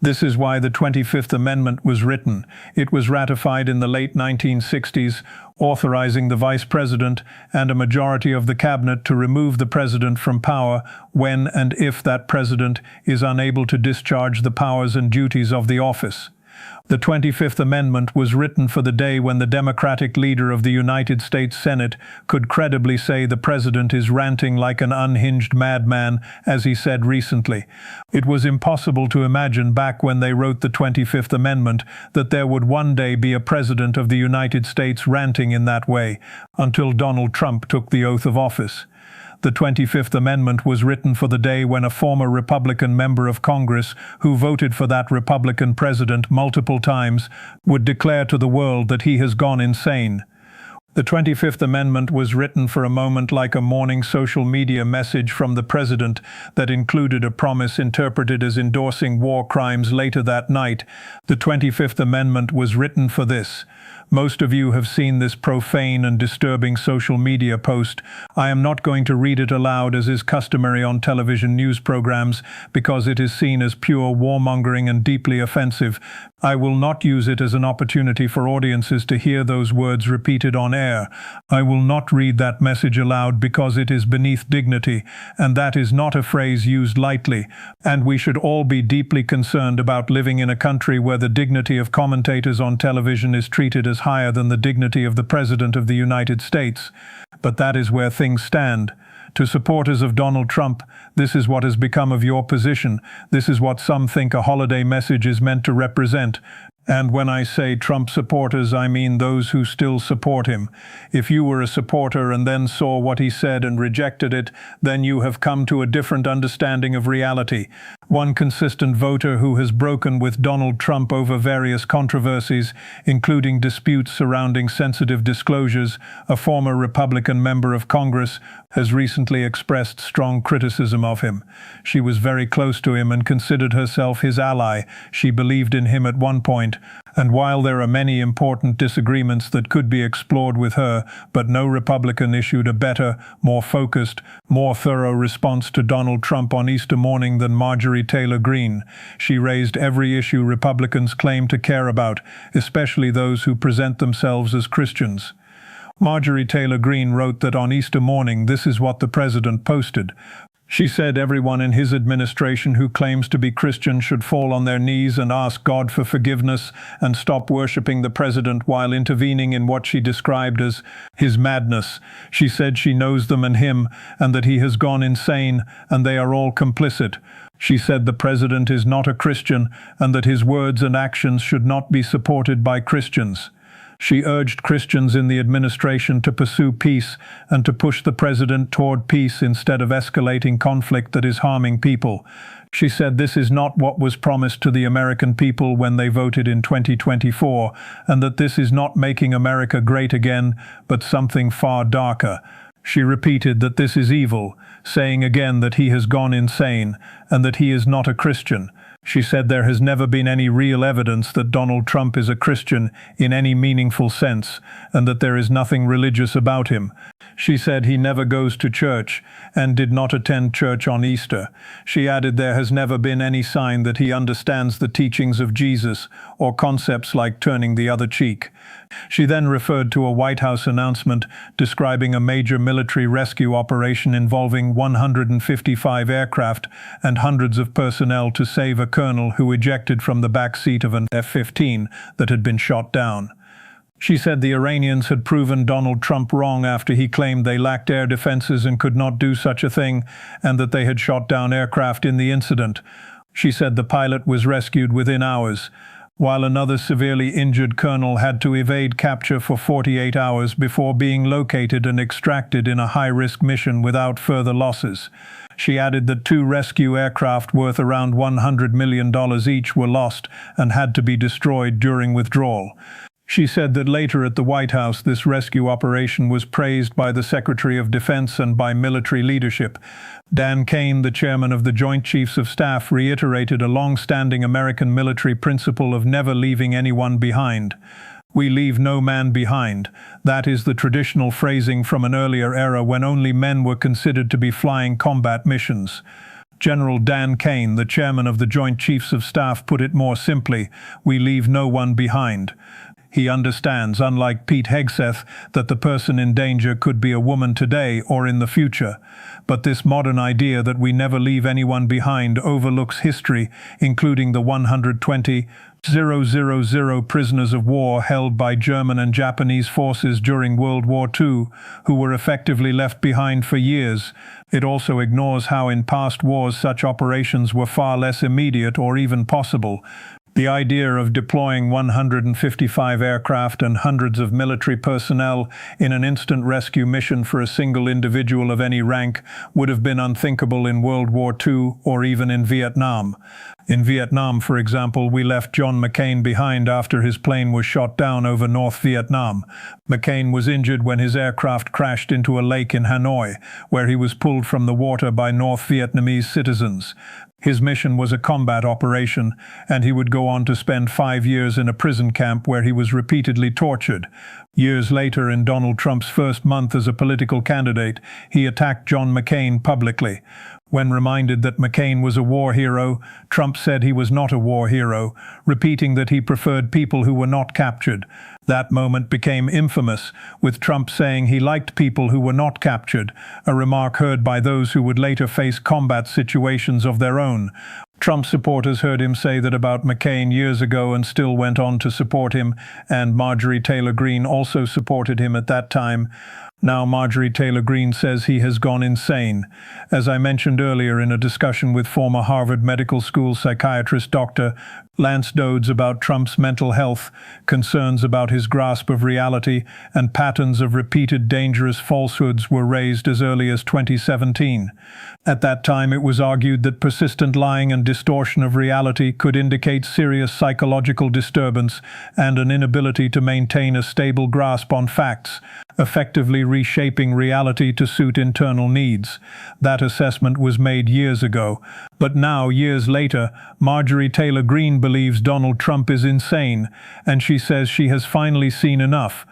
This is why the 25th Amendment was written. It was ratified in the late 1960s, authorizing the Vice President and a majority of the Cabinet to remove the President from power when and if that President is unable to discharge the powers and duties of the office. The 25th Amendment was written for the day when the Democratic leader of the United States Senate could credibly say the president is ranting like an unhinged madman, as he said recently. It was impossible to imagine back when they wrote the 25th Amendment that there would one day be a president of the United States ranting in that way, until Donald Trump took the oath of office. The 25th Amendment was written for the day when a former Republican member of Congress, who voted for that Republican president multiple times, would declare to the world that he has gone insane. The 25th Amendment was written for a moment like a morning social media message from the president that included a promise interpreted as endorsing war crimes later that night. The 25th Amendment was written for this. Most of you have seen this profane and disturbing social media post. I am not going to read it aloud as is customary on television news programs because it is seen as pure warmongering and deeply offensive. I will not use it as an opportunity for audiences to hear those words repeated on air. I will not read that message aloud because it is beneath dignity, and that is not a phrase used lightly. And we should all be deeply concerned about living in a country where the dignity of commentators on television is treated as higher than the dignity of the President of the United States. But that is where things stand. To supporters of Donald Trump, this is what has become of your position. This is what some think a holiday message is meant to represent. And when I say Trump supporters, I mean those who still support him. If you were a supporter and then saw what he said and rejected it, then you have come to a different understanding of reality. One consistent voter who has broken with Donald Trump over various controversies, including disputes surrounding sensitive disclosures, a former Republican member of Congress, has recently expressed strong criticism of him. She was very close to him and considered herself his ally. She believed in him at one point, and while there are many important disagreements that could be explored with her, but no Republican issued a better, more focused, more thorough response to Donald Trump on Easter morning than Marjorie Taylor Greene. She raised every issue Republicans claim to care about, especially those who present themselves as Christians. Marjorie Taylor Greene wrote that on Easter morning this is what the president posted. She said everyone in his administration who claims to be Christian should fall on their knees and ask God for forgiveness and stop worshipping the president while intervening in what she described as his madness. She said she knows them and him, and that he has gone insane, and they are all complicit. She said the president is not a Christian, and that his words and actions should not be supported by Christians. She urged Christians in the administration to pursue peace and to push the president toward peace instead of escalating conflict that is harming people. She said this is not what was promised to the American people when they voted in 2024, and that this is not making America great again, but something far darker. She repeated that this is evil, saying again that he has gone insane and that he is not a Christian. She said there has never been any real evidence that Donald Trump is a Christian in any meaningful sense, and that there is nothing religious about him. She said he never goes to church and did not attend church on Easter. She added there has never been any sign that he understands the teachings of Jesus or concepts like turning the other cheek. She then referred to a White House announcement describing a major military rescue operation involving 155 aircraft and hundreds of personnel to save a colonel who ejected from the back seat of an F-15 that had been shot down. She said the Iranians had proven Donald Trump wrong after he claimed they lacked air defenses and could not do such a thing, and that they had shot down aircraft in the incident. She said the pilot was rescued within hours, while another severely injured colonel had to evade capture for 48 hours before being located and extracted in a high-risk mission without further losses. She added that 2 rescue aircraft worth around $100 million each were lost and had to be destroyed during withdrawal. She said that later at the White House this rescue operation was praised by the Secretary of Defense and by military leadership. Dan Kane, the chairman of the Joint Chiefs of Staff, reiterated a long-standing American military principle of never leaving anyone behind. We leave no man behind. That is the traditional phrasing from an earlier era when only men were considered to be flying combat missions. General Dan Kane, the chairman of the Joint Chiefs of Staff, put it more simply: we leave no one behind. He understands, unlike Pete Hegseth, that the person in danger could be a woman today or in the future. But this modern idea that we never leave anyone behind overlooks history, including the 120,000 prisoners of war held by German and Japanese forces during World War II, who were effectively left behind for years. It also ignores how in past wars such operations were far less immediate or even possible. The idea of deploying 155 aircraft and hundreds of military personnel in an instant rescue mission for a single individual of any rank would have been unthinkable in World War II or even in Vietnam. In Vietnam, for example, we left John McCain behind after his plane was shot down over North Vietnam. McCain was injured when his aircraft crashed into a lake in Hanoi, where he was pulled from the water by North Vietnamese citizens. His mission was a combat operation, and he would go on to spend 5 years in a prison camp where he was repeatedly tortured. Years later, in Donald Trump's first month as a political candidate, he attacked John McCain publicly. When reminded that McCain was a war hero, Trump said he was not a war hero, repeating that he preferred people who were not captured. That moment became infamous, with Trump saying he liked people who were not captured, a remark heard by those who would later face combat situations of their own. Trump supporters heard him say that about McCain years ago and still went on to support him, and Marjorie Taylor Greene also supported him at that time. Now Marjorie Taylor Greene says he has gone insane. As I mentioned earlier in a discussion with former Harvard Medical School psychiatrist Dr. Lance Dodds about Trump's mental health, concerns about his grasp of reality, and patterns of repeated dangerous falsehoods were raised as early as 2017. At that time, it was argued that persistent lying and distortion of reality could indicate serious psychological disturbance and an inability to maintain a stable grasp on facts, effectively reshaping reality to suit internal needs. That assessment was made years ago. But now, years later, Marjorie Taylor Greene believes Donald Trump is insane, and she says she has finally seen enough.